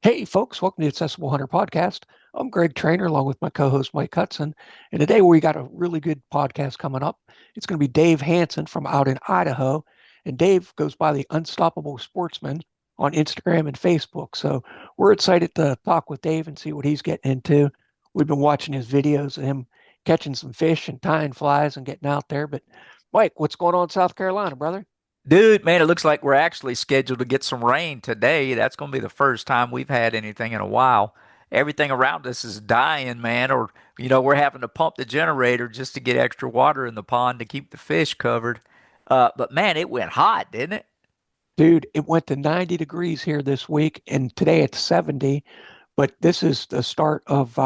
Hey, folks, welcome to the Accessible Hunter Podcast. I'm Greg Trainer along with my co host, Mike Hudson. And today we got a really good podcast coming up. It's going to be Dave Hansen from out in Idaho. And Dave goes by the Unstoppable Sportsman on Instagram and Facebook. So we're excited to talk with Dave and see what he's getting into. We've been watching his videos of him catching some fish and tying flies and getting out there. But Mike, what's going on in South Carolina, brother? Dude, man, it looks like we're actually scheduled to get some rain today. That's going to be the first time we've had anything in a while. Everything around us is dying, man, or, we're having to pump the generator just to get extra water in the pond to keep the fish covered. But man, it went hot, didn't it? Dude, it went to 90 degrees here this week, and today it's 70. But this is the start of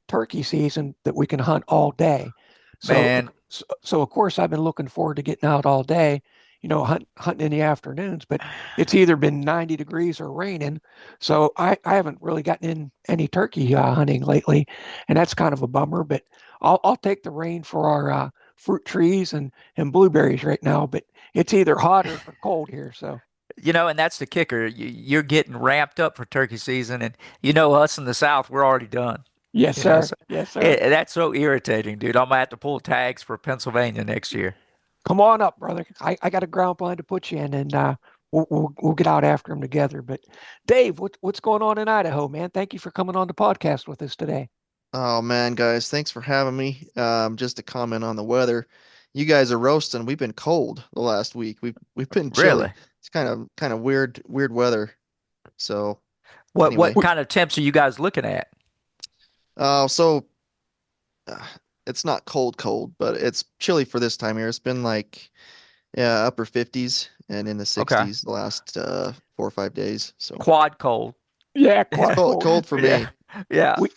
turkey season that we can hunt all day. So, Man, so of course, I've been looking forward to getting out all day, hunting in the afternoons. But it's either been 90 degrees or raining, so I haven't really gotten in any turkey hunting lately, and that's kind of a bummer. But I'll take the rain for our fruit trees and blueberries right now. But it's either hot or cold here, so. and that's the kicker. You're getting ramped up for turkey season, and us in the South, we're already done. Yes, So sir. Yes, sir. that's so irritating, dude. I'm gonna have to pull tags for Pennsylvania next year. Come on up, brother. I got a ground plan to put you in, and we'll get out after them together. But Dave, what's going on in Idaho, man? Thank you for coming on the podcast with us today. Oh man, guys, thanks for having me. Just to comment on the weather. You guys are roasting. We've been cold the last week. We've been chilly. Really? It's kind of weird weather. So What anyway, What? kind of temps are you guys looking at? so uh, it's not cold, but it's chilly for this time here. It's been like yeah, upper 50s and in the Okay. 60s the last 4 or 5 days. So Quad cold. Yeah, You quad know? cold, cold. cold for Yeah. me.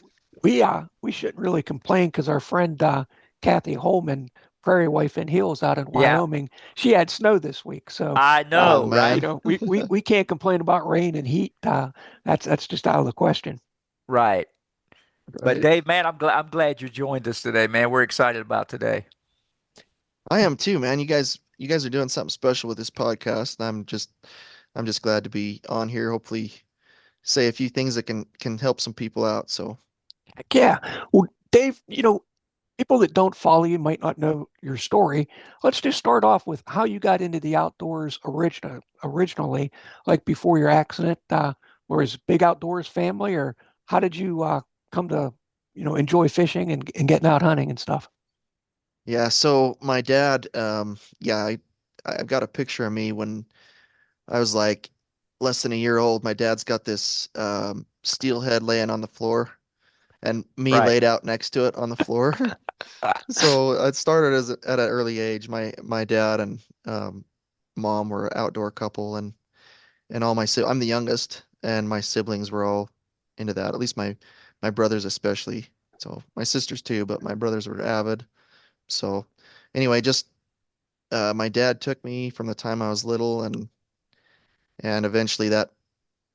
Yeah. We shouldn't really complain because our friend Kathy Holman, Prairie Wife in Hills out in Yeah. Wyoming, she had snow this week. So I Oh know, right? man. we can't complain about rain and heat. That's just out of the question. Right. But Right. Dave, man, I'm glad you joined us today, man. We're excited about today. I am too, man. You guys are doing something special with this podcast. I'm just glad to be on here. Hopefully say a few things that can help some people out. So Heck yeah. Well, Dave, people that don't follow you might not know your story. Let's just start off with how you got into the outdoors originally, like before your accident. Was big outdoors family, or how did you come to, enjoy fishing and getting out hunting and stuff? yeah, so my dad, yeah, I've got a picture of me when I was like less than a year old. My dad's got this steelhead laying on the floor and me Right. laid out next to it on the floor. So it started at an early age. My dad and mom were an outdoor couple, and I'm the youngest, and my siblings were all into that. At least my brothers especially. So my sisters too, but my brothers were avid. So anyway, just my dad took me from the time I was little, and eventually that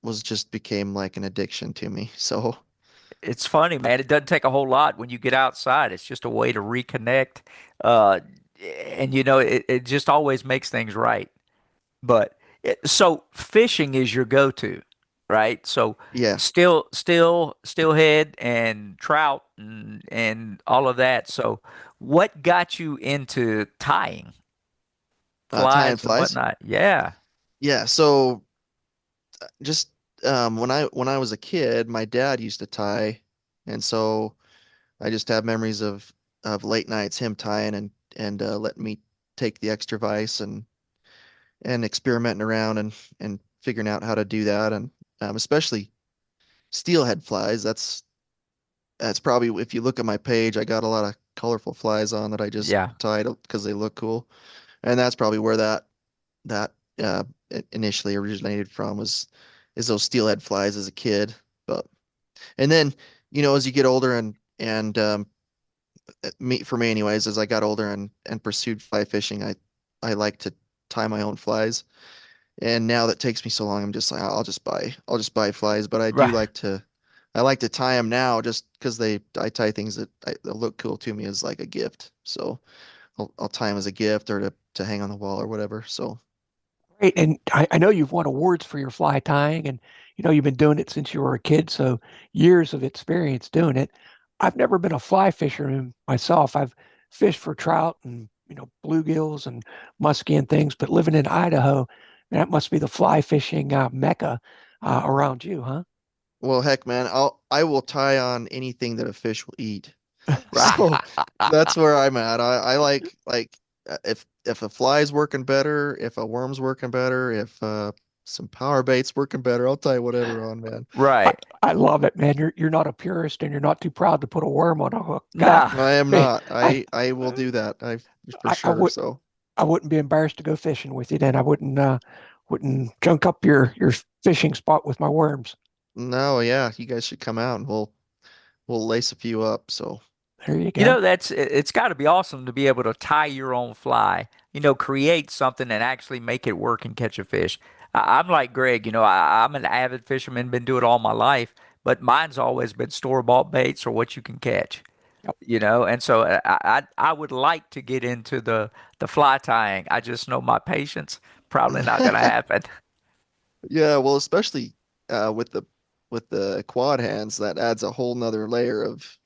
was just became like an addiction to me. So It's funny, man. It doesn't take a whole lot when you get outside. It's just a way to reconnect. Uh, and it just always makes things right. So fishing is your go-to, right? So yeah, steelhead and trout and all of that. So what got you into tying tying flies and flies. whatnot? Yeah, Yeah, so just when I was a kid, my dad used to tie, and so I just have memories of late nights him tying and letting me take the extra vise and experimenting around and figuring out how to do that and especially steelhead flies. That's probably if you look at my page, I got a lot of colorful flies on that I just yeah. tied because they look cool, and that's probably where that initially originated from was is those steelhead flies as a kid. But and then as you get older and for me anyways, as I got older and pursued fly fishing, I like to tie my own flies. And now that takes me so long, I'm just like, I'll just buy flies. But Right. I like to tie them now just because I tie things that look cool to me as like a gift. So I'll tie them as a gift or to hang on the wall or whatever. So Great. And I know you've won awards for your fly tying, and you've been doing it since you were a kid, so years of experience doing it. I've never been a fly fisherman myself. I've fished for trout and bluegills and muskie and things, but living in Idaho, that must be the fly fishing mecca around you, huh? Well, heck, man, I will tie on anything that a fish will eat. Right. So that's where I'm at. I if a fly's working better, if a worm's working better, if some power bait's working better, I'll tie whatever on, man. I, Right. I love it, man. You're not a purist and you're not too proud to put a worm on a hook. God, Nah. I am hey, not. I I will do that. I for I sure. would So I wouldn't be embarrassed to go fishing with you then. I wouldn't junk up your fishing spot with my worms. no, yeah, you guys should come out and we'll lace a few up. So There you You go. know, it's got to be awesome to be able to tie your own fly, create something and actually make it work and catch a fish. I'm like Greg, I'm an avid fisherman, been doing it all my life, but mine's always been store-bought baits or what you can catch, Yep. and so I would like to get into the fly tying. I just know my patience probably not going to happen. yeah, well, especially with the quad hands, that adds a whole nother layer of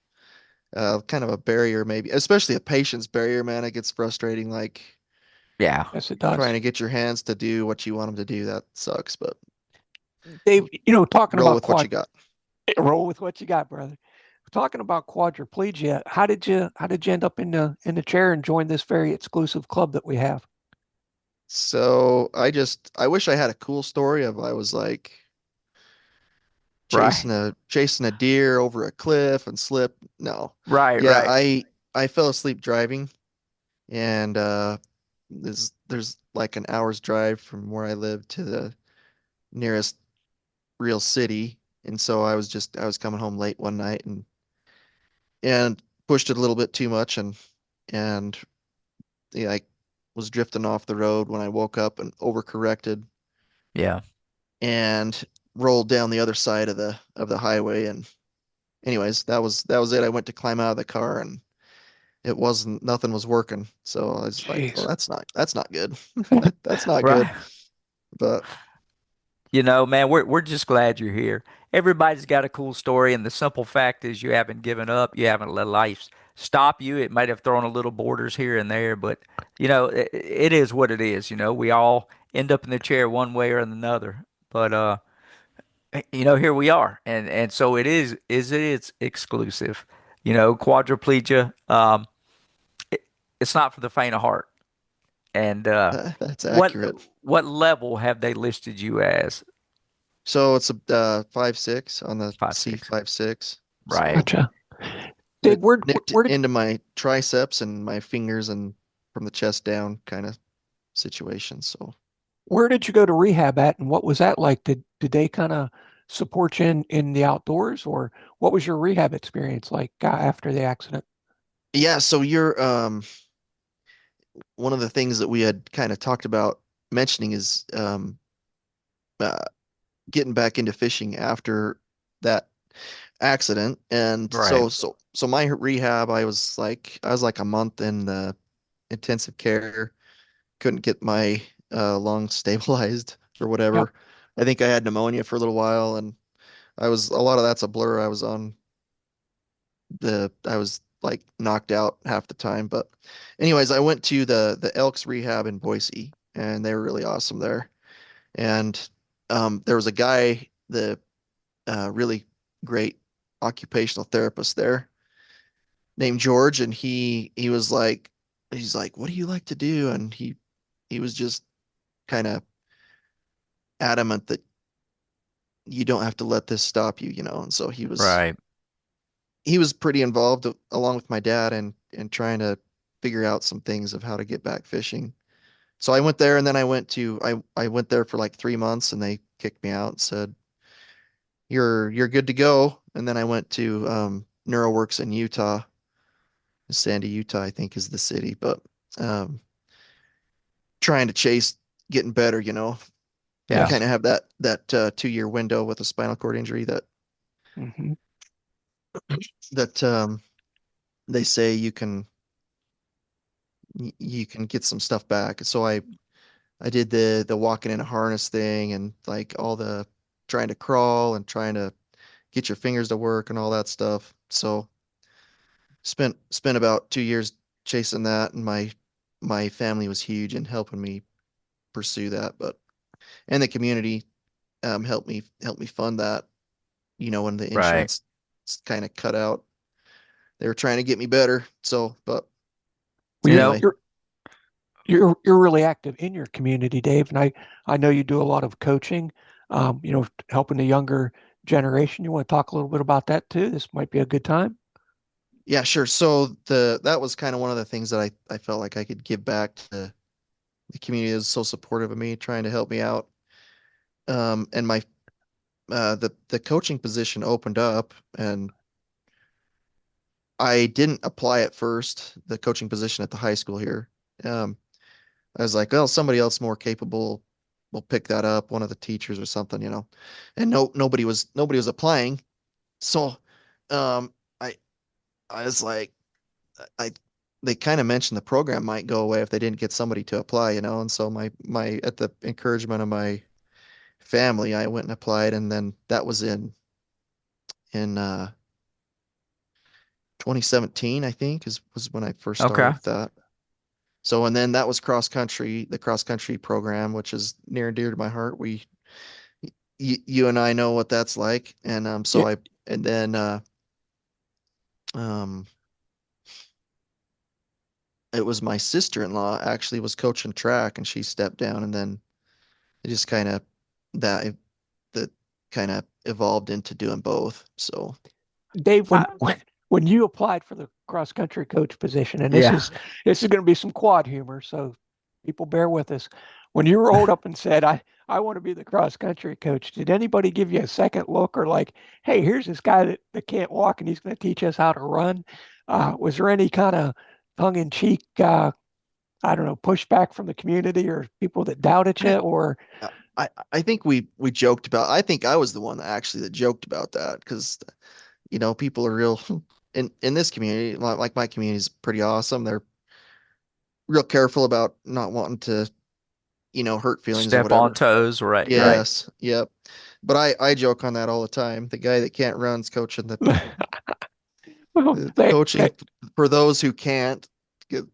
kind of a barrier, maybe, especially a patience barrier, man. It gets frustrating, like Yeah. Yes, it trying does. to get your hands to do what you want them to do. That sucks, but Dave, talking roll about with what you got. roll with what you got, brother. Talking about quadriplegia, how did you end up in the chair and join this very exclusive club that we have? So I wish I had a cool story of I was like Right. chasing a deer over a cliff and slipped. No. Right. Yeah, Right. I fell asleep driving and there's like an hour's drive from where I live to the nearest real city. And so I was coming home late one night and pushed it a little bit too much and yeah, I was drifting off the road when I woke up and overcorrected Yeah. and rolled down the other side of the highway. And anyways, that was it. I went to climb out of the car and it wasn't nothing was working. So I was like, oh, Jeez. that's not good. That's not good. Right. But Man, we're just glad you're here. Everybody's got a cool story, and the simple fact is you haven't given up. You haven't let life stop you. It might have thrown a little borders here and there, but it is what it is. We all end up in the chair one way or another. But here we are, and so it is exclusive. Quadriplegia. It, it's not for the faint of heart. And that's what accurate. what level have they listed you as? So it's a 5.6 on the 5'6". C56. Right. So Gotcha. Dave, it where nicked where did into my triceps and my fingers and from the chest down kind of situation. So where did you go to rehab at, and what was that like? Did they kind of support you in the outdoors, or what was your rehab experience like after the accident? yeah, so you're one of the things that we had kind of talked about mentioning is uh, getting back into fishing after that accident. And Right. so my rehab, I was like a month in the intensive care, couldn't get my lungs stabilized or Yep. whatever. I think I had pneumonia for a little while, and a lot of that's a blur. I was like knocked out half the time. But anyways, I went to the Elks rehab in Boise, and they were really awesome there. And there was a guy, the really great occupational therapist there named George, and he's like, "What do you like to do?" And he was just kind of adamant that you don't have to let this stop you, you know. And so Right. he was pretty involved along with my dad and trying to figure out some things of how to get back fishing. So I went there and then I went there for like 3 months and they kicked me out and said, You're good to go. And then I went to NeuroWorks in Utah. Sandy, Utah, I think is the city, but um trying to chase getting better, you know. You Yeah. kind of have that 2 year window with a spinal cord injury Hmm. that they say you can get some stuff back. So I did the walking in a harness thing and like all the trying to crawl and trying to get your fingers to work and all that stuff. So spent about 2 years chasing that, and my family was huge in helping me pursue that. But and the community helped me fund that. When the Right. insurance kind of cut out, they were trying to get me better. So, but Well, You you're know, anyway, you're you're really active in your community, Dave, and I know you do a lot of coaching, helping the younger generation. You want to talk a little bit about that too? This might be a good time. yeah, sure. So that was kind of one of the things that I felt like I could give back to the community is so supportive of me, trying to help me out. And the coaching position opened up, and I didn't apply at first, the coaching position at the high school here. Um, I was like, well, somebody else more capable will pick that up, one of the teachers or something. And nobody was applying. So, um, I I was like, I they kind of mentioned the program might go away if they didn't get somebody to apply. And so my at the encouragement of my family, I went and applied, and then that was in 2017, I think, was when I first okay. started with that. So, and then that was the cross country program, which is near and dear to my heart. You and I know what that's like. And Yeah, and then um, it was my sister-in-law actually was coaching track, and she stepped down, and then it just that that kind of evolved into doing both. So, Dave, when I, when you applied for the cross country coach position, and this yeah. is this is going to be some quad humor, so people bear with us. When you rolled up and said, I want to be the cross country coach," did anybody give you a second look or like, hey, here's this guy that can't walk and he's going to teach us how to run? Was there any kind of tongue in cheek, I don't know, pushback from the community or people that doubted you? Or I think we joked about. I think I was the one that joked about that because people are real in this community. Like my community is pretty awesome. They're real careful about not wanting to hurt feelings or Step on whatever. toes. Right. Right. Yes, yep. But I joke on that all the time. The guy that can't run's coaching well, the they, coaching for those who can't.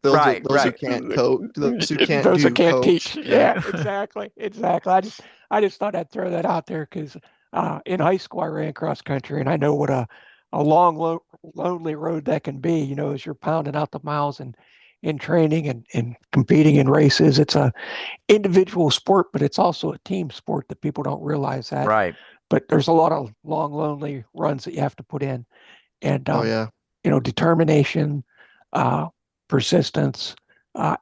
Right. Those who Right. can't coach. Those who can't those that do can't teach. coach. Yeah. Yeah, exactly, exactly. I just thought I'd throw that out there because in high school I ran cross country, and I know what a long, lonely road that can be. As you're pounding out the miles and in training and competing in races. It's a individual sport, but it's also a team sport that people don't realize that. Right. But there's a lot of long, lonely runs that you have to put in, and Oh yeah. determination, uh, persistence,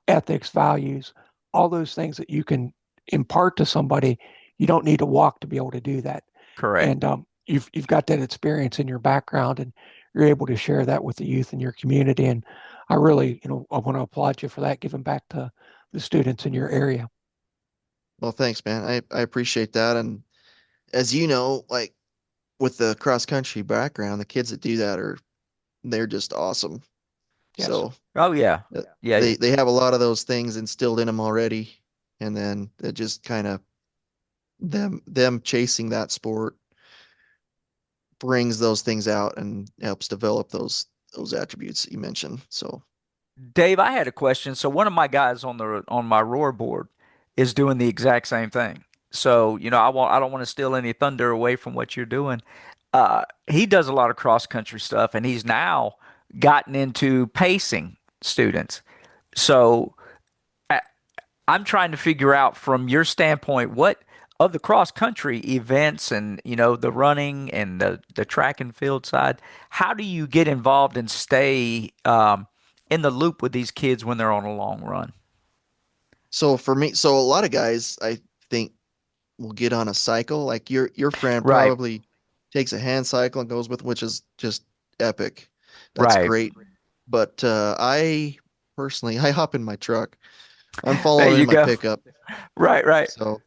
ethics, values, all those things that you can impart to somebody. You don't need to walk to be able to do that. Correct. And you've got that experience in your background, and you're able to share that with the youth in your community. And I really, I want to applaud you for that, giving back to the students in your area. Well, thanks, man. I appreciate that. And as you know, like with the cross country background, the kids that do that they're just awesome. Yes. So Oh yeah. uh, Yeah. they have a lot of those things instilled in them already, and then it just kind of them chasing that sport brings those things out and helps develop those attributes that you mentioned. So, Dave, I had a question. So one of my guys on my roar board is doing the exact same thing. So, I don't want to steal any thunder away from what you're doing. He does a lot of cross country stuff, and he's now gotten into pacing students. So I, I'm trying to figure out from your standpoint, what of the cross country events and the running and the track and field side, how do you get involved and stay in the loop with these kids when they're on a long run? so for me, so a lot of guys I think will get on a cycle. Like your friend Right, probably takes a hand cycle and goes with, which is just epic. That's right. great. But I personally, I hop in my truck. I'm There following in you my go. pickup. Right, right. So,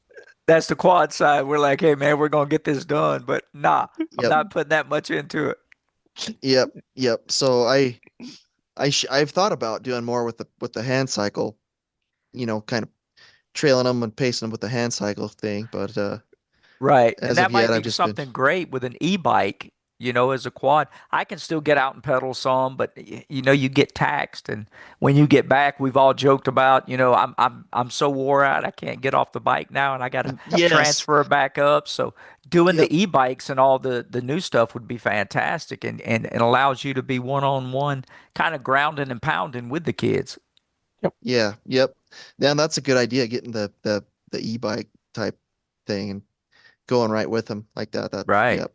That's the quad side. We're like, hey man, we're gonna get this done, but nah, I'm yep, not putting that much into it. yep. So I've thought about doing more with the hand cycle, kind of trailing them and pacing them with the hand cycle thing. But Right. And As that of yet, might I've be just been. something great with an e-bike, as a quad. I can still get out and pedal some, but you get taxed. And when you get back, we've all joked about, I'm so wore out, I can't get off the bike now and I got to Yes. transfer back up. So doing Yep. the e-bikes and all the new stuff would be fantastic and it allows you to be one-on-one kind of grounding and pounding with the kids. Yep. Yeah. Yep. Yeah, that's a good idea, getting the e-bike type thing and going right with them like that. That. Right. Yep.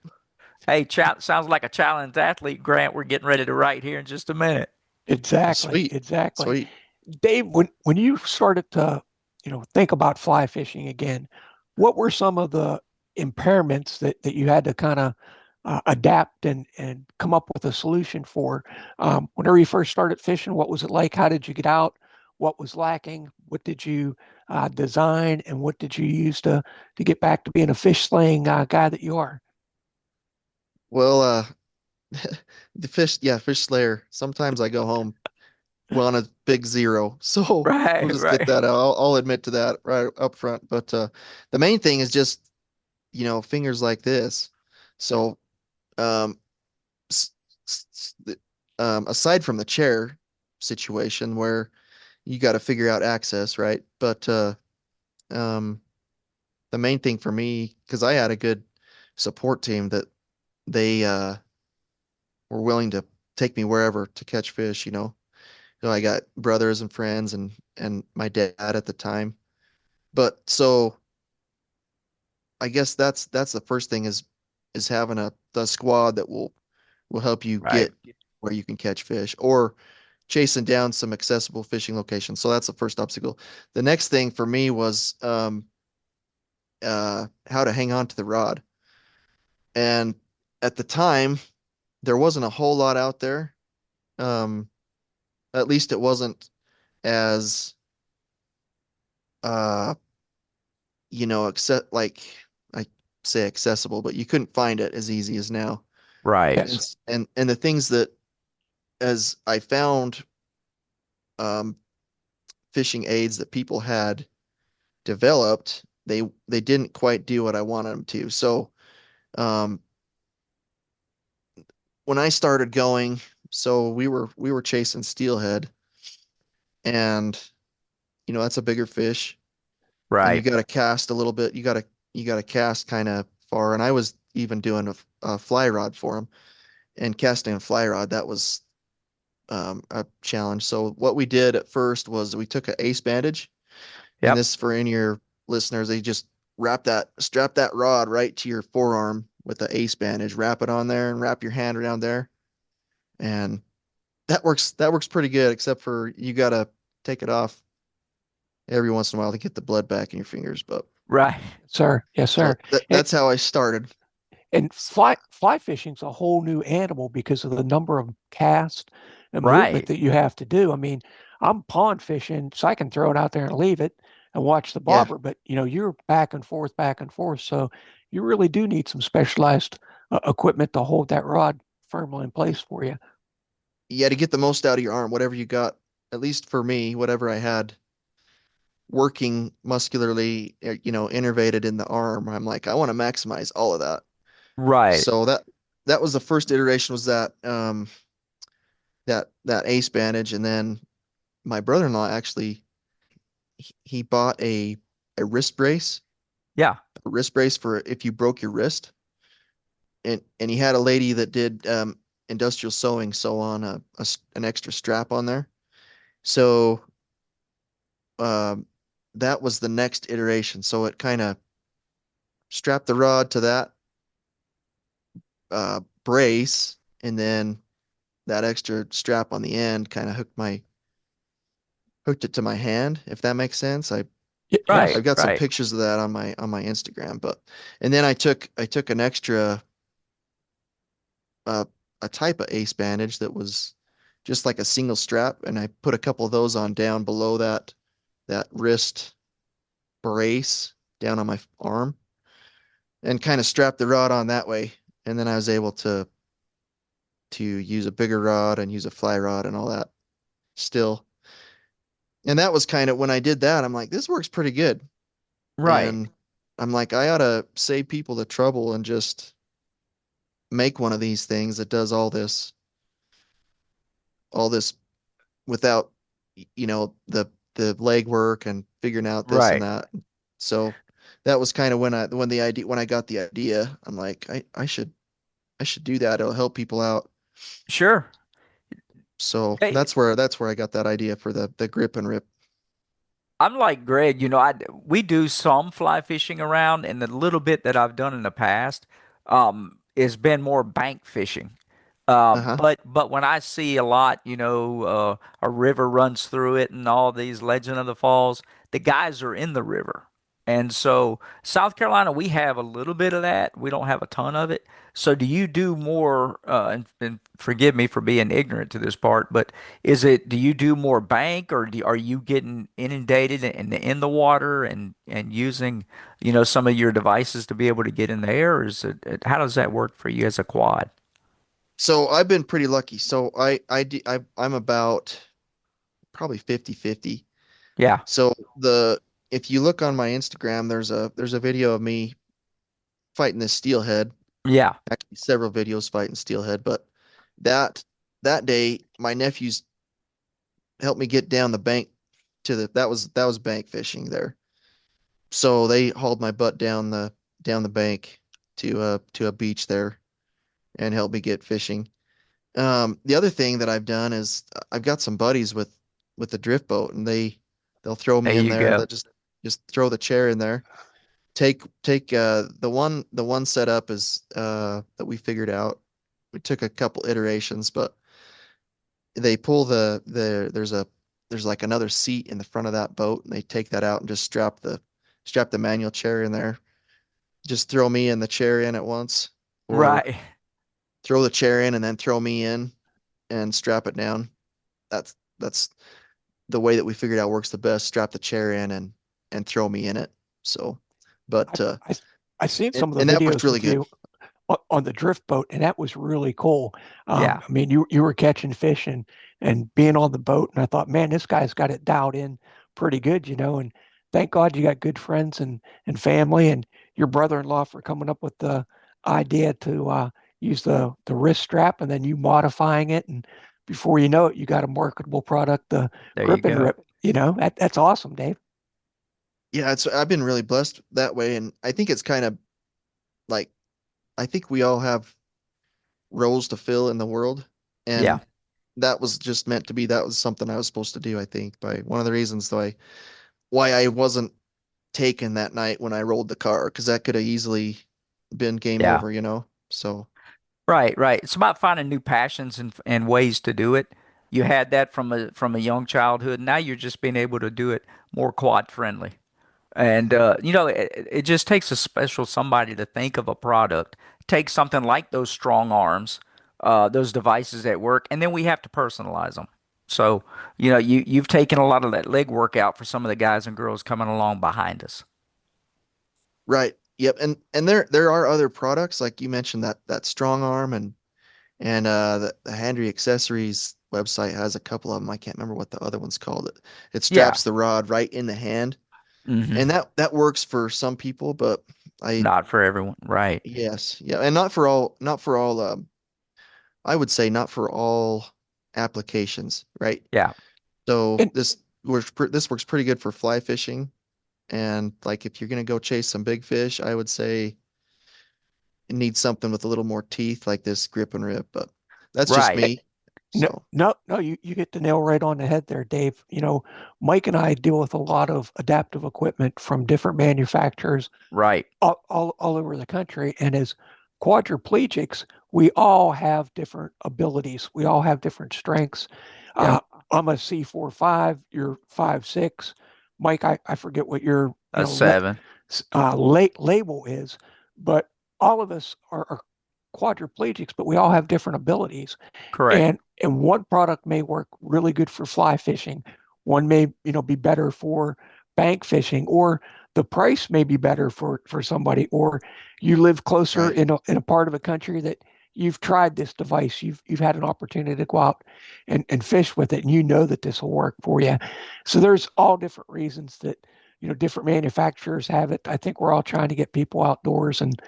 Hey, sounds like a challenged athlete, Grant. We're getting ready to write here in just a minute. Exactly. Sweet. Exactly. Sweet. Dave, when you started to, think about fly fishing again, what were some of the impairments that you had to kind of adapt and come up with a solution for? Whenever you first started fishing, what was it like? How did you get out? What was lacking? What did you design, and what did you use to get back to being a fish slaying guy that you are? Well, yeah, fish slayer. Sometimes I go home on a big zero. So we'll Right, just get right, that out. I'll admit to that right up front. But the main thing is just, fingers like this. So um, s aside from the chair situation where you got to figure out access, right? But um, the main thing for me, because I had a good support team that they were willing to take me wherever to catch fish, I got brothers and friends and my dad at the time. But so I guess that's the first thing is having the squad that will help you right, get where you can catch fish or chasing down some accessible fishing locations. So that's the first obstacle. The next thing for me was how to hang on to the rod. And at the time, there wasn't a whole lot out there. Um, at least it wasn't as uh accept like I say accessible, but you couldn't find it as easy as now. right, And Yes. and the things that as I found um, fishing aids that people had developed, they didn't quite do what I wanted them to. So um, when I started going, so we were chasing steelhead, and that's a bigger fish, and you right, got to cast a little bit. You got to cast kind of far, and I was even doing a fly rod for them and casting a fly rod. That was a challenge. So what we did at first was we took an ace bandage, and yep, this for any of your listeners, they just strap that rod right to your forearm with the ace bandage, wrap it on there, and wrap your hand around there, and that works pretty good. Except for you gotta take it off every once in a while to get the blood back in your fingers. But right, Sir. Yes, so sir. And that's how I started. And fly fishing's a whole new animal because of the number of casts and movement right. that you have to do. I mean, I'm pond fishing, so I can throw it out there and leave it and watch the Yeah, bobber, but you're back and forth, back and forth. So you really do need some specialized equipment to hold that rod firmly in place for you. you had to get the most out of your arm, whatever you got. At least for me, whatever I had working muscularly, innervated in the arm. I'm like, I want to maximize all of that. Right. So that was the first iteration was that ace bandage, and then my brother-in-law actually he bought a wrist brace, Yeah. a wrist brace for if you broke your wrist, and he had a lady that did industrial sewing sew on an extra strap on there. So um, that was the next iteration. So it kind of strapped the rod to that brace, and then that extra strap on the end kind of hooked it to my hand, if that makes sense. Right. Yes. I've got some Right. pictures of that on my Instagram, but and then I took an extra uh, a type of ace bandage that was just like a single strap, and I put a couple of those on down below that wrist brace down on my arm and kind of strapped the rod on that way, and then I was able to use a bigger rod and use a fly rod and all that still. And that was kind of when I did that, I'm like, this works pretty good. Right. And I'm like, I ought to save people the trouble and just make one of these things that does all this without, the legwork and figuring out this and Right. that. So that was kind of when I got the idea, I'm like, I should do that. It'll help people out. Sure. So Hey, that's where I got that idea for the grip and rip. I'm like Greg, we do some fly fishing around, and the little bit that I've done in the past, has been more bank fishing. Uh-huh. But when I see a lot, a river runs through it and all these Legend of the Falls, the guys are in the river. And so South Carolina, we have a little bit of that. We don't have a ton of it. So do you do more, and forgive me for being ignorant to this part, but do you do more bank, or are you getting inundated in the water and using, some of your devices to be able to get in there? Or how does that work for you as a quad? So I've been pretty lucky. So I'm about probably 50-50. Yeah. So the if you look on my Instagram, there's a video of me fighting this steelhead. Yeah. Actually, several videos fighting steelhead, but that that day, my nephews helped me get down the bank to that was bank fishing there. So they hauled my butt down the bank to a beach there and helped me get fishing. The other thing that I've done is I've got some buddies with the drift boat, and they'll throw There me in you there. go. That just throw the chair in there. Take the one setup is that we figured out. We took a couple iterations, but they pull there's like another seat in the front of that boat, and they take that out and just strap the manual chair in there. Just throw me and the chair in at once, or Right. throw the chair in and then throw me in and strap it down. That's the way that we figured out works the best. Strap the chair in and throw me in it. So, I, but I I seen and, some of and the that worked videos really with good. you on the drift boat, and that was really cool. Yeah. I mean, you were catching fish and being on the boat, and I thought, man, this guy's got it dialed in pretty good, you know. And thank God you got good friends and family, and your brother-in-law for coming up with the idea to use the wrist strap, and then you modifying it, and before you know it, you got a marketable product, the There you grip and go. rip. You know, that's awesome, Dave. Yeah, I've been really blessed that way, and I think it's kind of like I think we all have roles to fill in the world, Yeah. and that was just meant to be. That was something I was supposed to do, I think. By one of the reasons why I wasn't taken that night when I rolled the car, because that could have easily been game Yeah. over. So Right, right. It's about finding new passions and ways to do it. You had that from a young childhood. Now you're just being able to do it more quad friendly. And it just takes a special somebody to think of a product. Take something like those strong arms, those devices that work, and then we have to personalize them. So, you've taken a lot of that leg work out for some of the guys and girls coming along behind us. right, yep, and there are other products like you mentioned that strong arm and the Handry Accessories website has a couple of them. I can't remember what the other one's called. It Yeah. straps the rod right in the hand, Hmm. and that works for some people, but I Not for everyone. Right. yes, yeah, and not for all. I would say not for all applications, right? Yeah. So And this works pretty good for fly fishing, and like if you're gonna go chase some big fish, I would say it needs something with a little more teeth like this grip and rip, but that's just Right. me. no, So no, you get the nail right on the head there, Dave. You know, Mike and I deal with a lot of adaptive equipment from different manufacturers Right. all over the country. And as quadriplegics, we all have different abilities. We all have different strengths. Yep. Uh, I'm a C4-5, you're 5'6". Mike, I forget what your, A seven. label is, but all of us are quadriplegics, but we all have different abilities. Correct. And one product may work really good for fly fishing. One may, be better for bank fishing, or the price may be better for somebody, or you live closer right. in a part of a country that you've tried this device, you've had an opportunity to go out and fish with it, and you know that this will work for you. So there's all different reasons that different manufacturers have it. I think we're all trying to get people outdoors, and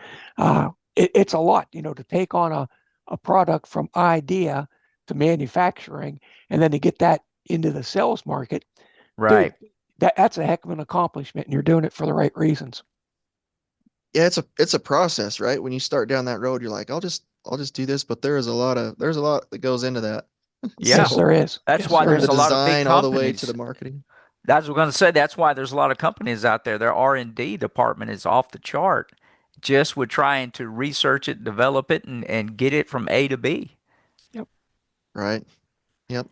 it's a lot, to take on a product from idea to manufacturing, and then to get that into the sales market, dude. Right. That's a heck of an accomplishment, and you're doing it for the right reasons. Yeah, it's a process, right? When you start down that road, you're like, I'll just do this, but there's a lot that goes into that. Yeah. Yes, So there is. That's Yes, why there from there's the a is. lot of big design all the way to the companies. marketing. That's what I'm going to say. That's why there's a lot of companies out there. Their R&D department is off the chart just with trying to research it, develop it, and get it from A to B. Yep. Right. Yep.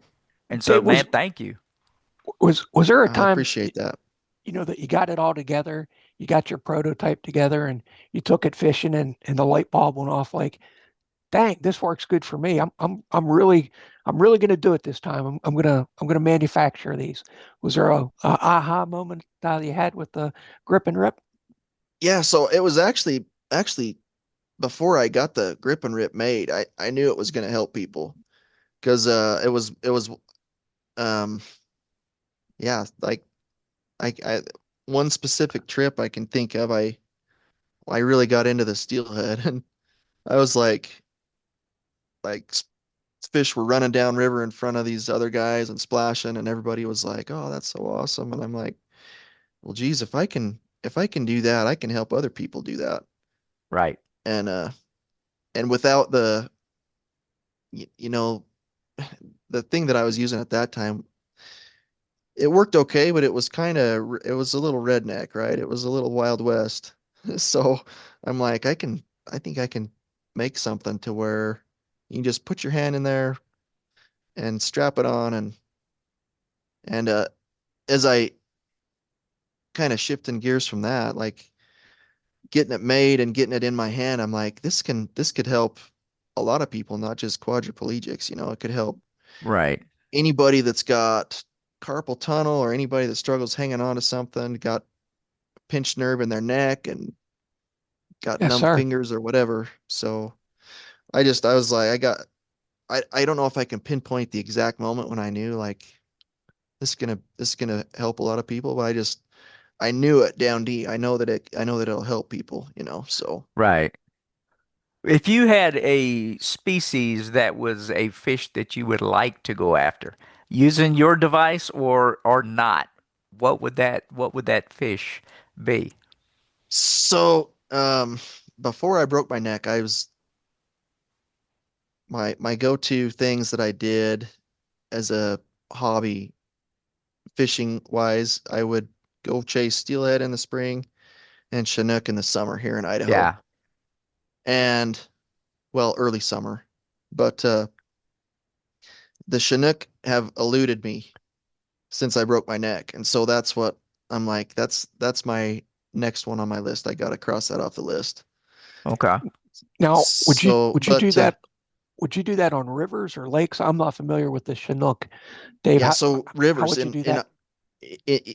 And so, Dave, was man, thank you. was there a I time, appreciate that. that you got it all together, you got your prototype together, and you took it fishing, and the light bulb went off like, dang, this works good for me. I'm really going to do it this time. I'm going to manufacture these. Was there a aha moment that you had with the grip and rip? Yeah, so it was actually before I got the grip and rip made, I knew it was going to help people because it was um yeah, like I one specific trip I can think of, I really got into the steelhead and I was like fish were running down river in front of these other guys and splashing and everybody was like, "Oh, that's so awesome." And I'm like, "Well, geez, if I can do that, I can help other people do that." Right. And and without you know the thing that I was using at that time, it worked okay, but it was a little redneck, right? It was a little Wild West. So I'm like, I think I can make something to where you can just put your hand in there and strap it on and as I kind of shifting gears from that, like getting it made and getting it in my hand, I'm like, this could help a lot of people, not just quadriplegics, it could help Right. anybody that's got carpal tunnel or anybody that struggles hanging on to something, got pinched nerve in their neck and got Yes, numb sir. fingers or whatever. So I was like, I don't know if I can pinpoint the exact moment when I knew like this is gonna help a lot of people, but I knew it down deep. I know that it'll help people, so Right. If you had a species that was a fish that you would like to go after, using your device or not, what would that fish be? so before I broke my neck, I was my go-to things that I did as a hobby fishing wise, I would go chase steelhead in the spring and Chinook in the summer here in Idaho. Yeah. And well, early summer. But the Chinook have eluded me since I broke my neck. And so that's what I'm like, that's my next one on my list. I gotta cross that off the list. Okay. Now, would you So, would you do but that? Would you do that on rivers or lakes? I'm not familiar with the Chinook. Dave, yeah, how so how rivers would you do that?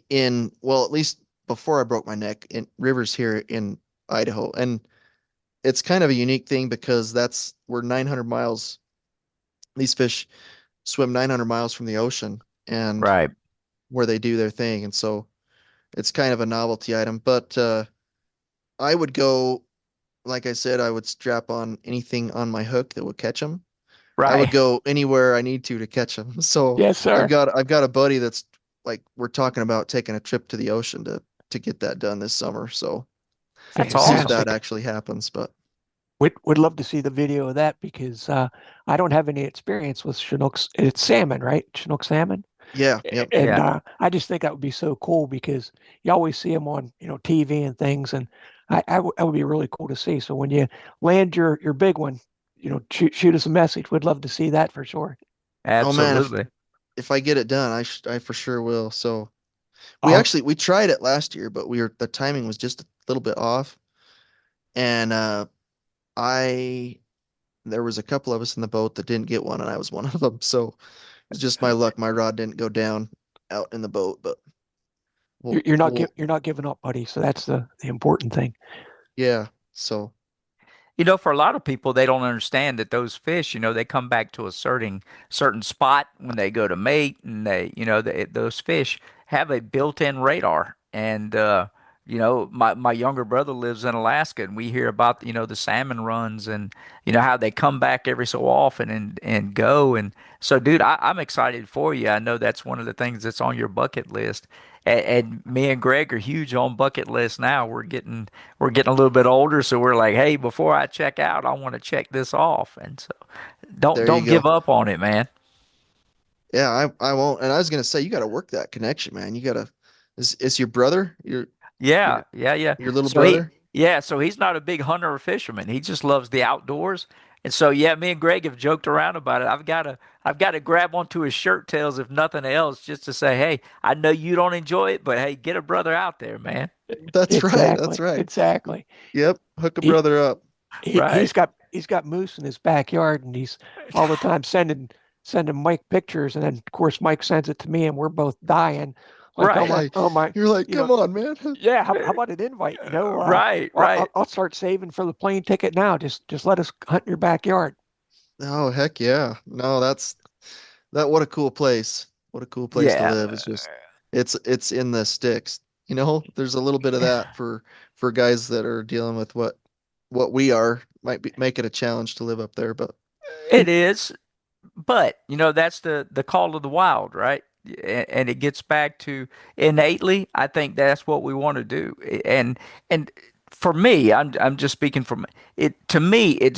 in well, at least before I broke my neck, in rivers here in Idaho. And it's kind of a unique thing because we're 900 miles. These fish swim 900 miles from the ocean and Right. where they do their thing. And so it's kind of a novelty item. But I would go, like I said, I would strap on anything on my hook that would catch them. I would Right. go anywhere I need to catch them. So Yes, I've sir. got I've got a buddy that's like we're talking about taking a trip to the ocean to get that done this summer. So That's we'll see if awesome. that Fantastic. actually happens. But Would love to see the video of that because I don't have any experience with Chinooks. It's salmon, right? Chinook salmon. yeah, yep. And Yeah. I just think that would be so cool because you always see them on TV and things, and that would be really cool to see. So when you land your big one, shoot us a message. We'd love to see that for sure. Oh man, if Absolutely. if I get it done, I for sure will. So Uh, we tried it last year, but the timing was just a little bit off. And I there was a couple of us in the boat that didn't get one, and I was one of them. So it's just my luck. My rod didn't go down out in the boat, but you're, we'll you're not we'll you're not giving up, buddy. So that's the important thing. yeah. So For a lot of people, they don't understand that those fish, they come back to a certain spot when they go to mate, and those fish have a built-in radar. And my younger brother lives in Alaska, and we hear about the salmon runs and how they come back every so often and go. And so, dude, I'm excited for you. I know that's one of the things that's on your bucket list. And me and Greg are huge on bucket lists now. We're getting a little bit older, so we're like, hey, before I check out, I want to check this off. And so, don't There you don't go. give up on it, man. Yeah, I won't. And I was gonna say you got to work that connection, man. You gotta. Is your brother Yeah, your yeah, yeah. your little So he, brother? yeah, so he's not a big hunter or fisherman. He just loves the outdoors. And so, yeah, me and Greg have joked around about it. I've got to grab onto his shirt tails if nothing else, just to say, hey, I know you don't enjoy it, but hey, get a brother out there, man. That's right. That's Exactly, right. exactly. Yep. Hook a He, brother up. Right, he's got moose in his backyard, and he's all the time sending Mike pictures, and then of course Mike sends it to me, and we're both dying, like right, oh my, You're like, you know, come on, man. yeah. How about an invite? right, right. I'll start saving for the plane ticket now. Just let us hunt in your backyard. Oh, heck yeah. No, that what a cool place. What a cool place to Yeah, live. It's in the sticks. There's a little bit of that for guys that are dealing with what we are. Might make it a challenge to live up there, but it is. But that's the call of the wild, right? And it gets back to innately, I think that's what we want to do. And for me, I'm just speaking from it. To me, it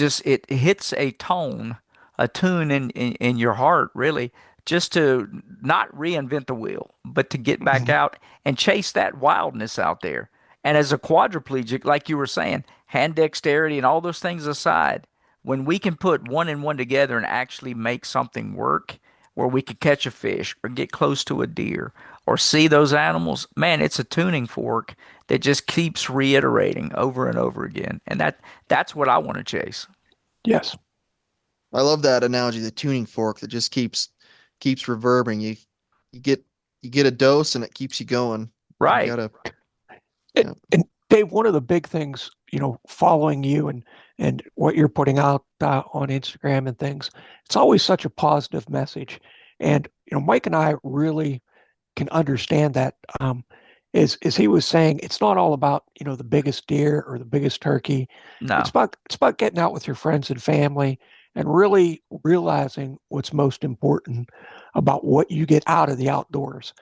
hits a tune in your heart, really, just to not reinvent the wheel, but to get back Mhm. out and chase that wildness out there. And as a quadriplegic, like you were saying, hand dexterity and all those things aside, when we can put one and one together and actually make something work, where we could catch a fish or get close to a deer or see those animals, man, it's a tuning fork that just keeps reiterating over and over again. And that's what I want to chase. Yes. I love that analogy, the tuning fork that just keeps reverbing. You get you get a dose and it keeps you going. You Right. gotta, yeah. And Dave, one of the big things, following you and what you're putting out on Instagram and things, it's always such a positive message. And Mike and I really can understand that. As he was saying, it's not all about the biggest deer or the biggest turkey. No. It's about getting out with your friends and family and really realizing what's most important about what you get out of the outdoors.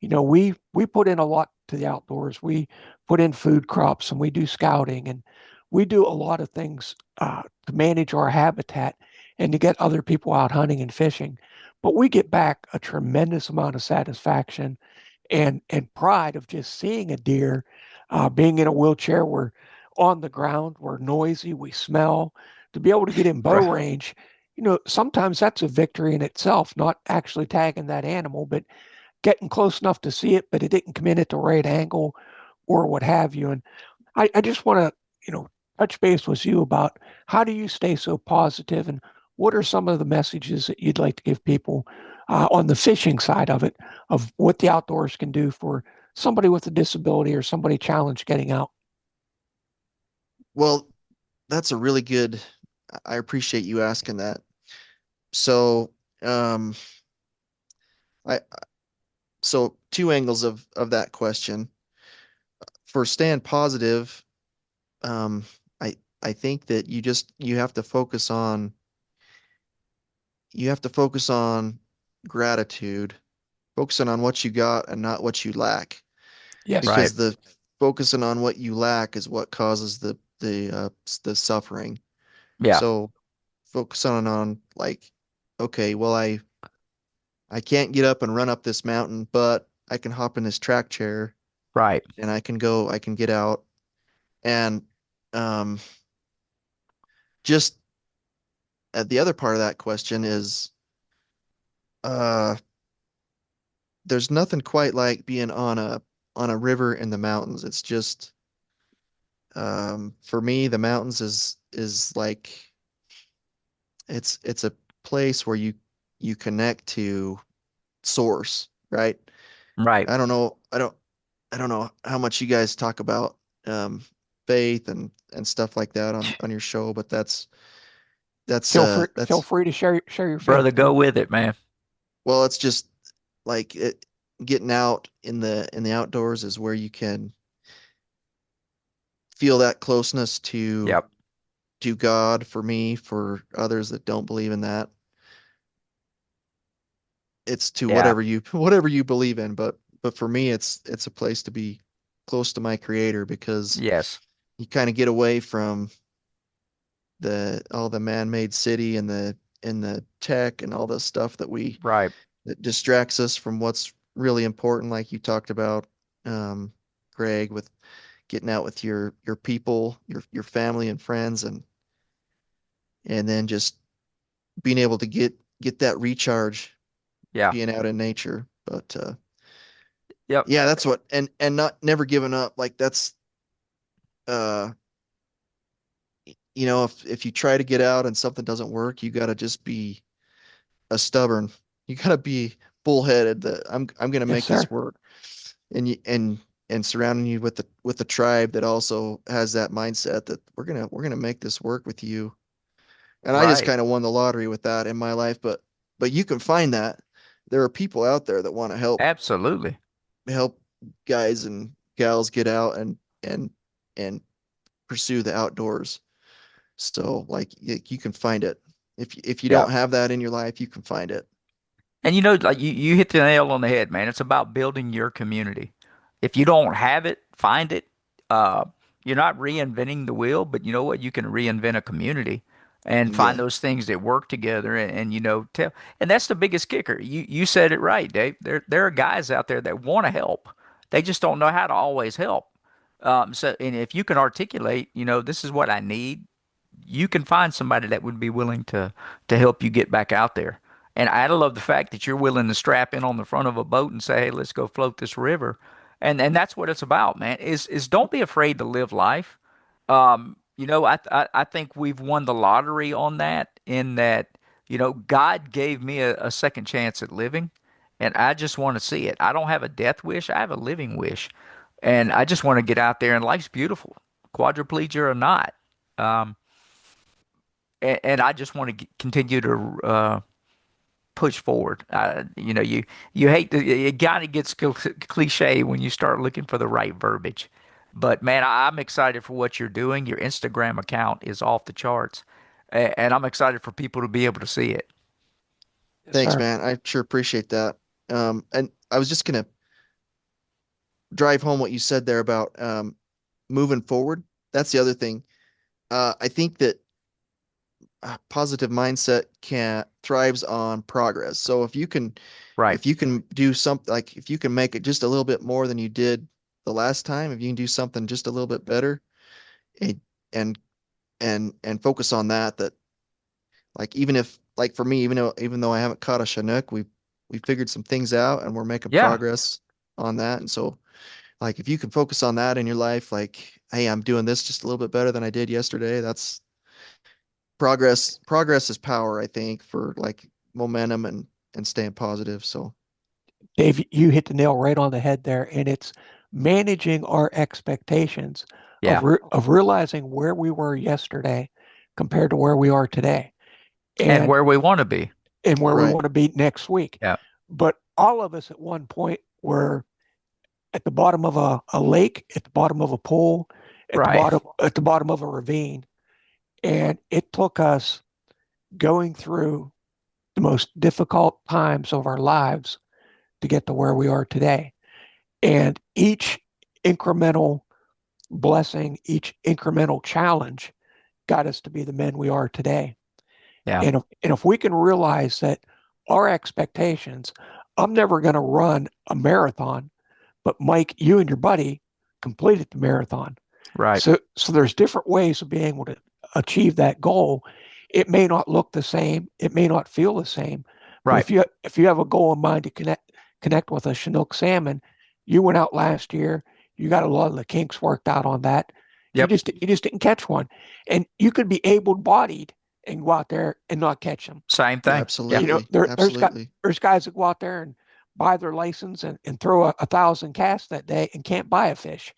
We put in a lot to the outdoors. We put in food crops and we do scouting and we do a lot of things to manage our habitat and to get other people out hunting and fishing. But we get back a tremendous amount of satisfaction and pride of just seeing a deer, being in a wheelchair. We're on the ground, we're noisy, we smell. To be able to get in bow Right. range, sometimes that's a victory in itself, not actually tagging that animal, but getting close enough to see it, but it didn't come in at the right angle or what have you. And I just want to, touch base with you about how do you stay so positive and what are some of the messages that you'd like to give people on the fishing side of it, of what the outdoors can do for somebody with a disability or somebody challenged getting out? Well, that's a really good. I appreciate you asking that. So, um, I so two angles of that question. For stand positive, um, I I think that you have to focus on gratitude, focusing on what you got and not what you lack, Yes. Right. because the focusing on what you lack is what causes the suffering. Yeah. So focus on like, okay, well I can't get up and run up this mountain, but I can hop in this track chair Right. and I can get out. And um, just the other part of that question is, uh, there's nothing quite like being on a river in the mountains. It's just, for me, the mountains is like it's a place where you connect to source, right? Right. I don't know. I don't know how much you guys talk about um, faith and stuff like that on your show, but Feel that's free to share your faith, Brother, Dave. go with it, man. well, it's just like it. getting out in the outdoors is where you can feel that closeness Yep. to God for me, for others that don't believe in that. It's to Yeah. whatever you believe in, but for me it's a place to be close to my creator because Yes. you kind of get away from the all the man-made city and the tech and all the stuff Right. that distracts us from what's really important, like you talked about, um, Greg, with getting out with your people, your family and friends, and then just being able to get that recharge Yeah. being out in nature. But Yep. yeah, that's what and not never giving up. Like that's uh if you try to get out and something doesn't work, you got to just be a stubborn. You got to be bullheaded that I'm going to Yes, make this sir. work. And and surrounding you with the tribe that also has that mindset that we're gonna make this work with you. And I just Right. kind of won the lottery with that in my life, but you can find that there are people out there that want to Absolutely. help guys and gals get out and and pursue the outdoors. So like you can find it. If you don't Yep. have that in your life, you can find it. And like you hit the nail on the head, man. It's about building your community. If you don't have it, find it. Uh, you're not reinventing the wheel, but you know what? You can reinvent a community and find Yeah. those things that work together and tell. And that's the biggest kicker. You said it right, Dave. There are guys out there that want to help. They just don't know how to always help. So and if you can articulate, this is what I need, you can find somebody that would be willing to help you get back out there. And I love the fact that you're willing to strap in on the front of a boat and say, "Hey, let's go float this river." And that's what it's about, man. Is don't be afraid to live life. I think we've won the lottery on that in that, God gave me a second chance at living, and I just want to see it. I don't have a death wish, I have a living wish. And I just want to get out there and life's beautiful, quadriplegia or not. Um, and I just want to continue to push forward. You hate to, it kind of gets cliche when you start looking for the right verbiage. But man, I'm excited for what you're doing. Your Instagram account is off the charts, and I'm excited for people to be able to see it. Yes, Thanks, sir. man. I sure appreciate that. And I was just gonna drive home what you said there about moving forward. That's the other thing. I think that positive mindset can thrives on progress. So Right. if you can do something like if you can make it just a little bit more than you did the last time, if you can do something just a little bit better, and and and focus on that, that like even if like for me, even though I haven't caught a Chinook, we figured some things out and we're making Yeah. progress on that. And so like if you can focus on that in your life, like, hey, I'm doing this just a little bit better than I did yesterday, that's progress is power, I think, for like momentum and staying positive. So Dave, you hit the nail right on the head there, and it's managing our expectations Yeah. of realizing where we were yesterday compared to where we are today, And and where we want to be. where we right. want to be next week. Yeah. But all of us at one point were at the bottom of a lake, at the bottom of a pool, Right. at the bottom of a ravine, and it took us going through the most difficult times of our lives to get to where we are today. And each incremental blessing, each incremental challenge got us to be the men we are today. Yeah. And if we can realize that our expectations, I'm never going to run a marathon, but Mike, you and your buddy completed the marathon. Right. So there's different ways of being able to achieve that goal. It may not look the same, it may not feel the same, but Right. if you have a goal in mind to connect with a Chinook salmon, you went out last year, you got a lot of the kinks worked out on that. Yep. You just didn't catch one, and you could be able-bodied and go out there and not catch them. Same thing. Yeah. You know, Absolutely. there's guys that go out there and buy their license and throw 1,000 casts that day and can't buy a fish.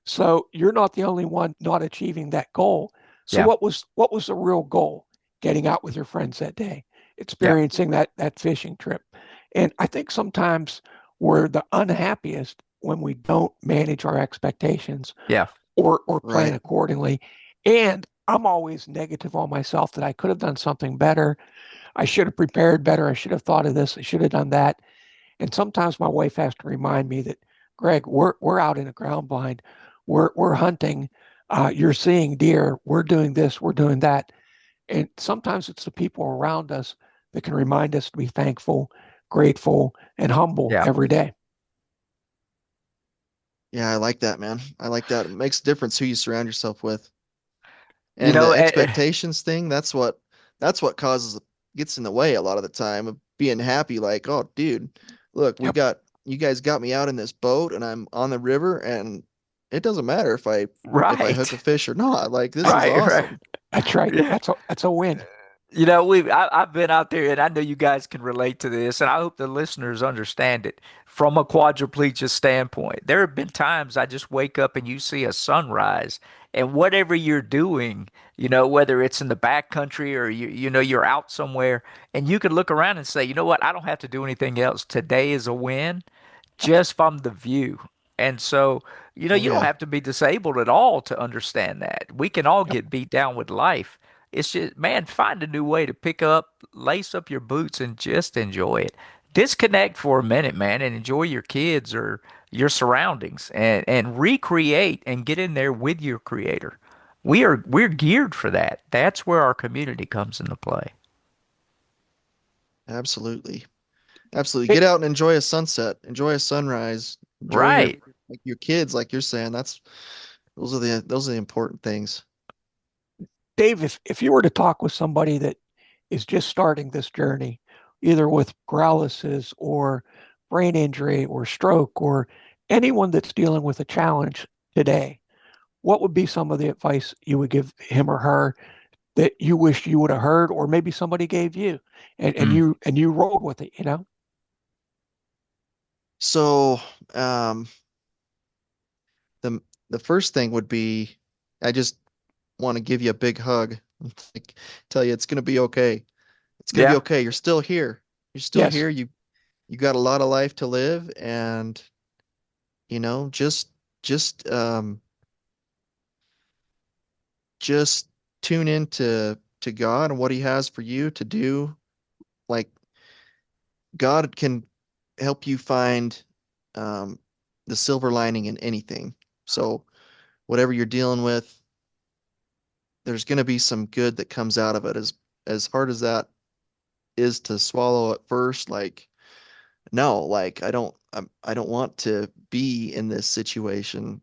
So you're not the only one not achieving that goal. So Yeah. what was the real goal? Getting out with your friends that day, Yeah. experiencing that fishing trip. And I think sometimes we're the unhappiest when we don't manage our expectations Yeah. or plan Right. accordingly. And I'm always negative on myself that I could have done something better. I should have prepared better. I should have thought of this. I should have done that. And sometimes my wife has to remind me that, Greg, we're out in a ground blind. We're hunting. You're seeing deer. We're doing this. We're doing that. And sometimes it's the people around us that can remind us to be thankful, grateful, and humble Yeah. every day. Yeah, I like that, man. I like that. It makes a difference who you surround yourself with. You And know, the expectations thing, that's what causes gets in the way a lot of the time of being happy. Like, oh, dude, look, Yep. you guys got me out in this boat and I'm on the river and it doesn't matter if I hook a right. fish or not. Like, this is Right, right. awesome. That's right. Yeah. That's a win. I've been out there, and I know you guys can relate to this, and I hope the listeners understand it from a quadriplegia standpoint. There have been times I just wake up and you see a sunrise, and whatever you're doing, whether it's in the back country or you're out somewhere, and you can look around and say, you know what, I don't have to do anything else. Today is a win just from the view. And so, Oh you don't yeah, have to be disabled at all to understand that. We can all Yep. get beat down with life. It's just, man, find a new way to pick up, lace up your boots, and just enjoy it. Disconnect for a minute, man, and enjoy your kids or your surroundings and recreate and get in there with your creator. We're geared for that. That's where our community comes into play. absolutely. Absolutely. Hey, Get out and enjoy a sunset, enjoy a sunrise, enjoy your Right. like your kids, like you're saying. Those are the important things. Dave, if you were to talk with somebody that is just starting this journey, either with paralysis or brain injury or stroke or anyone that's dealing with a challenge today, what would be some of the advice you would give him or her that you wish you would have heard, or maybe somebody gave you, and Mm. you rolled with it, you know? So, um, the the first thing would be I just want to give you a big hug. Like, tell you it's gonna be okay. It's gonna be Yeah. okay. You're still here. You're still Yes. here. You got a lot of life to live and you know, just tune in to God and what he has for you to do. Like God can help you find um, the silver lining in anything. So whatever you're dealing with, there's going to be some good that comes out of it. As hard as that is to swallow at first, like no, like I don't want to be in this situation,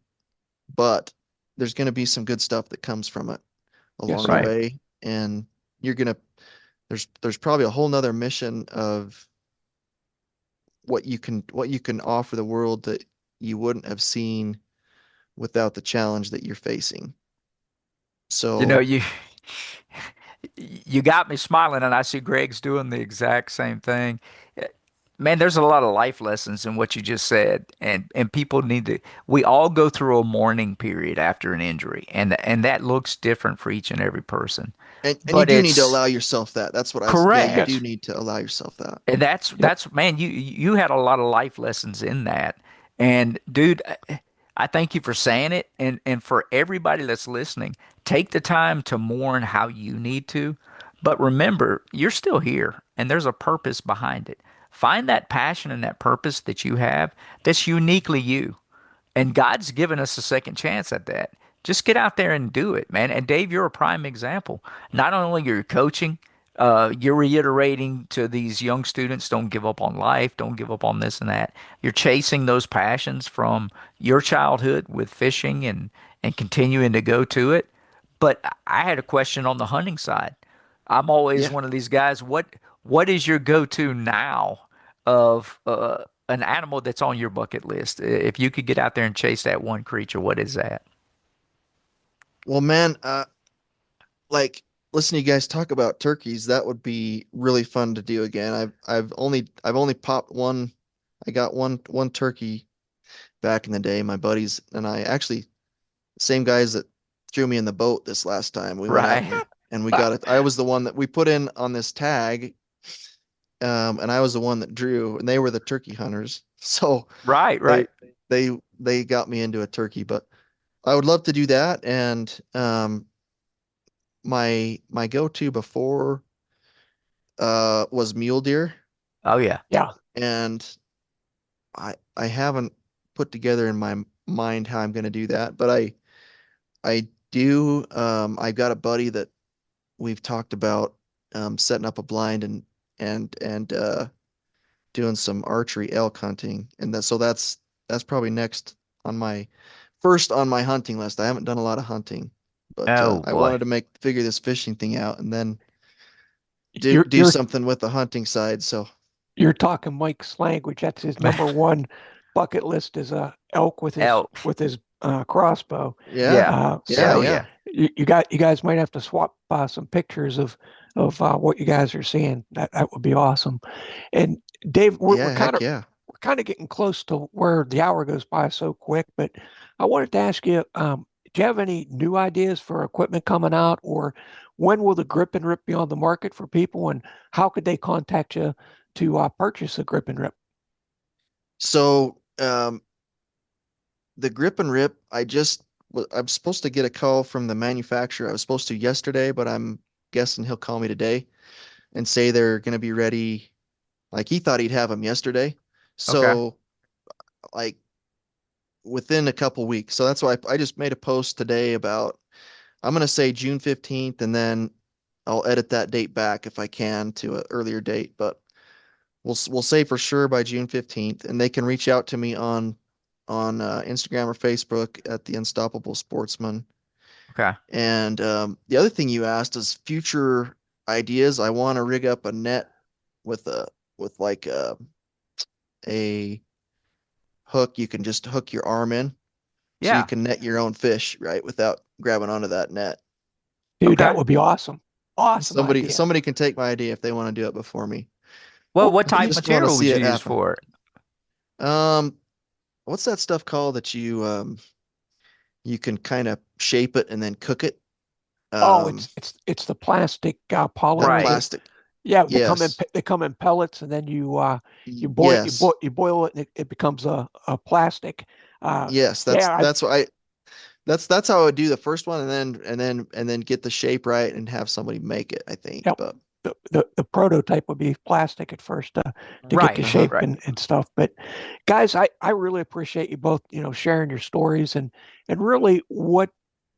but there's going to be some good stuff that comes from it Yes, along the sir. Right. way, and you're gonna there's probably a whole nother mission of what you can offer the world that you wouldn't have seen without the challenge that you're facing. You know, So, you you got me smiling, and I see Greg's doing the exact same thing. Man, there's a lot of life lessons in what you just said, and people need to. We all go through a mourning period after an injury, and that looks different for each and every person. and you But do need to it's allow yourself that. That's what yeah, you do Yes. correct. need to allow yourself that. And that's Yep. that's man, you had a lot of life lessons in that. And dude, I thank you for saying it and for everybody that's listening, take the time to mourn how you need to, but remember, you're still here and there's a purpose behind it. Find that passion and that purpose that you have that's uniquely you. And God's given us a second chance at that. Just get out there and do it, man. And Dave, you're a prime example. Not only you're coaching, you're reiterating to these young students, don't give up on life, don't give up on this and that. You're chasing those passions from your childhood with fishing and continuing to go to it. But I had a question on the hunting side. I'm always Yeah. one of these guys. What is your go-to now of an animal that's on your bucket list? If you could get out there and chase that one creature, what is that? Well, man, like listen to you guys talk about turkeys, that would be really fun to do again. I've only popped one. I got one turkey back in the day. My buddies and I actually same guys that threw me in the boat this last time. We went out Right. and we got it. I was the one that we put in on this tag and I was the one that drew, and they were the turkey hunters. So Right, they right. they got me into a turkey, but I would love to do that. And my go-to before was mule deer, Oh yeah. Yeah. and I haven't put together in my mind how I'm going to do that, but I do. I've got a buddy that we've talked about setting up a blind and doing some archery elk hunting, and that's probably next on my first on my hunting list. I haven't done a lot of hunting, but Oh I boy. wanted to make figure this fishing thing out and then do You're do you're something with the hunting side. So you're talking Mike's language. That's his number one bucket list is a elk Elk. with his crossbow. yeah, Yeah. Uh, Yeah. yeah, Oh so yeah, yeah. you guys might have to swap some pictures of what you guys are seeing. That would be awesome. And Dave, yeah, heck yeah. we're kind of getting close to where the hour goes by so quick, but I wanted to ask you, do you have any new ideas for equipment coming out, or when will the grip and rip be on the market for people, and how could they contact you to purchase a grip and rip? So the grip and rip, I'm supposed to get a call from the manufacturer. I was supposed to yesterday, but I'm guessing he'll call me today and say they're going to be ready. Like he thought he'd have them yesterday. Okay. So like within a couple weeks. So that's why I just made a post today about I'm going to say June 15th and then I'll edit that date back if I can to an earlier date, but we'll say for sure by June 15th and they can reach out to me on Instagram or Facebook at the Unstoppable Sportsman. Okay. And the other thing you asked is future ideas. I want to rig up a net with a with like a hook. You can just hook your arm in, so you Yeah. can net your own fish, right, without grabbing onto that net. Dude, that Okay. would be awesome. Awesome Somebody idea. somebody can take my idea if they want to do it before me. Well, Well, what I type just want to material would see you it use happen. for it? Um, what's that stuff called that you can kind of shape it and then cook it? oh, Um, it's the plastic that polymers Right. that plastic. yeah Yes. they come in pellets, and then Yes. you boil it, and it becomes a plastic. Yes, Yeah, that's what I that's how I would do the first one and then get the shape right and have somebody make it, I think. yep. But The prototype would be plastic at first to get the Right. uh-huh. shape Right. and stuff. But guys, I really appreciate you both, sharing your stories and really what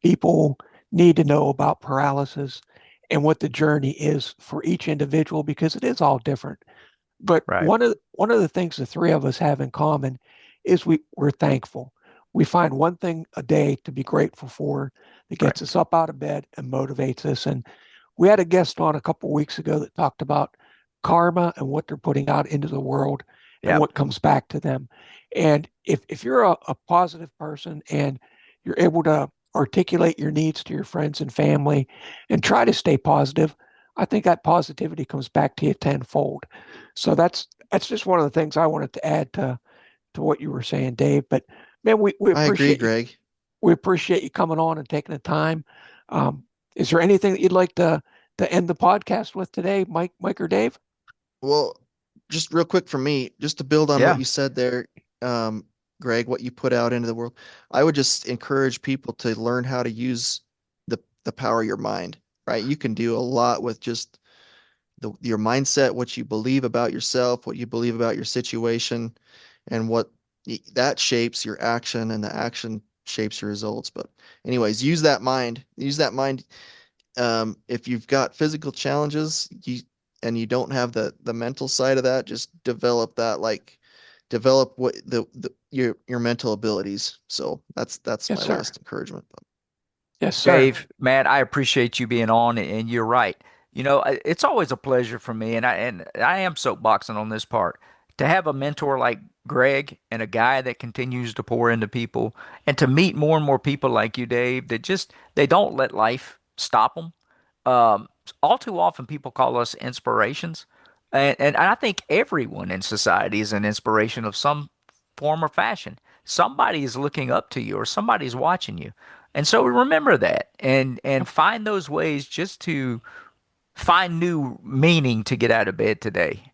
people need to know about paralysis and what the journey is for each individual because it is all different. But Right. one of the things the three of us have in common is we're thankful. We find one thing a day to be grateful for that Right. gets us up out of bed and motivates us. And we had a guest on a couple of weeks ago that talked about karma and what they're putting out into the world and Yep. what comes back to them. And if you're a positive person and you're able to articulate your needs to your friends and family and try to stay positive, I think that positivity comes back to you tenfold. So that's just one of the things I wanted to add to what you were saying, Dave. But man, I agree, Greg. we appreciate you coming on and taking the time. Um, is there anything that you'd like to end the podcast with today, Mike or Dave? Well, just real quick for me, just to build on what Yeah. you said there, um, Greg, what you put out into the world, I would just encourage people to learn how to use the power of your mind, right? You can do a lot with just your mindset, what you believe about yourself, what you believe about your situation, and what that shapes your action, and the action shapes your results. But anyways, use that mind. If you've got physical challenges, and you don't have the mental side of that, just develop that, like develop what your mental abilities. So that's Yes, my sir. last encouragement. Yes, sir. Dave, man, I appreciate you being on, and you're right. It's always a pleasure for me, and I am soapboxing on this part to have a mentor like Greg and a guy that continues to pour into people, and to meet more and more people like you, Dave, that just they don't let life stop them. Um, all too often, people call us inspirations, and I think everyone in society is an inspiration of some form or fashion. Somebody is looking up to you, or somebody's watching you. And so remember that and Yep. find those ways just to find new meaning to get out of bed today.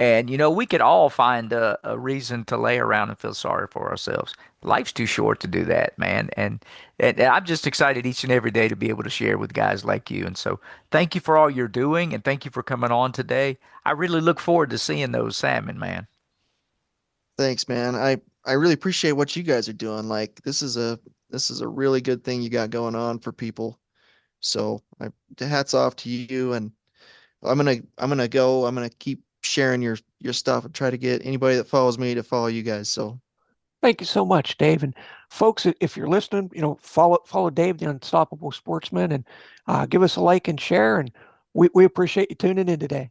And we could all find a reason to lay around and feel sorry for ourselves. Life's too short to do that, man. And I'm just excited each and every day to be able to share with guys like you. And so thank you for all you're doing and thank you for coming on today. I really look forward to seeing those salmon, man. Thanks, man. I really appreciate what you guys are doing. Like this is a really good thing you got going on for people. So hats off to you. And I'm gonna keep sharing your stuff and try to get anybody that follows me to follow you guys. So Thank you so much, Dave. And folks, if you're listening, follow Dave, the Unstoppable Sportsman, and give us a like and share. And we appreciate you tuning in today.